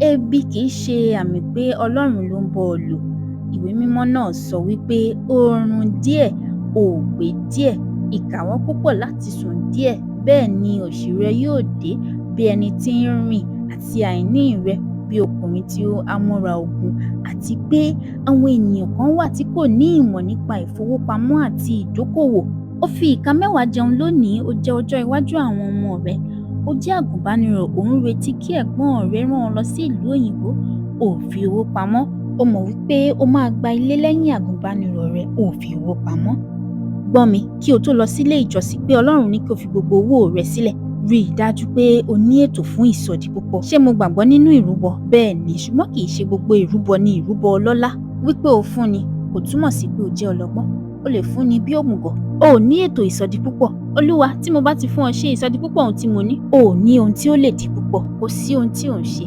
Ebi kìí ṣe àmì pé Ọlọ́run ló ń bọ́ ọ lò. Ìwé mímọ́ náà sọ wípé oorun díẹ̀, òògbé díẹ̀, ìkáwọ́ púpọ̀ láti sùn díẹ̀, bẹ́ẹ̀ ni òṣì rẹ yóò dé bí ẹni tí ń rìn àti àìní rẹ bí ọkùnrin tí ó hámọ́ra ogun, àti pé àwọn ènìyàn kan wà tí kò ní ìmọ̀ nípa ìfowópamọ́ àti ìdókòwò. Ó fi ìka mẹ́wàá jẹun lónìí, ó jẹ́ ọjọ́ iwájú àwọn ọmọ rẹ. Ó jẹ́ àgùnbánirọ̀, ò ń retí kí ẹ̀gbọ́n rẹ rán ọ lọ sí ìlú òyìnbó, ò fi owó pamọ́. O mọ̀ wípé o máa gba ilé lẹ́yìn àgùnbánirọ̀ rẹ, ò fi owó pamọ́. Gbọ́ mi, kí o tó lọ sílé ìjọsìn pé Ọlọ́run ní kí o fi gbogbo owó rẹ sílẹ̀. Rí i dájú pé o ní ètò fún ìsọdí púpọ̀. Ṣé mo gbàgbọ́ nínú ìrúbọ? Bẹ́ẹ̀ ni, ṣùgbọ́n kì í ṣe gbogbo ìrúbọ ni ìrúbọ ọlọ́lá. Wípé o fúnni kò túmọ̀ sí pé o jẹ́ ọlọ́gbọ́n. O lè fúnni bí òmùgọ̀. O ò ní ètò ìsọdí púpọ̀. Olúwa, tí mo bá ti fún ọ ṣe ìsọdí púpọ̀ ohun tí mo ní, o ò ní ohun tí ó lè di púpọ̀. Kò sí ohun tí ò ń ṣe.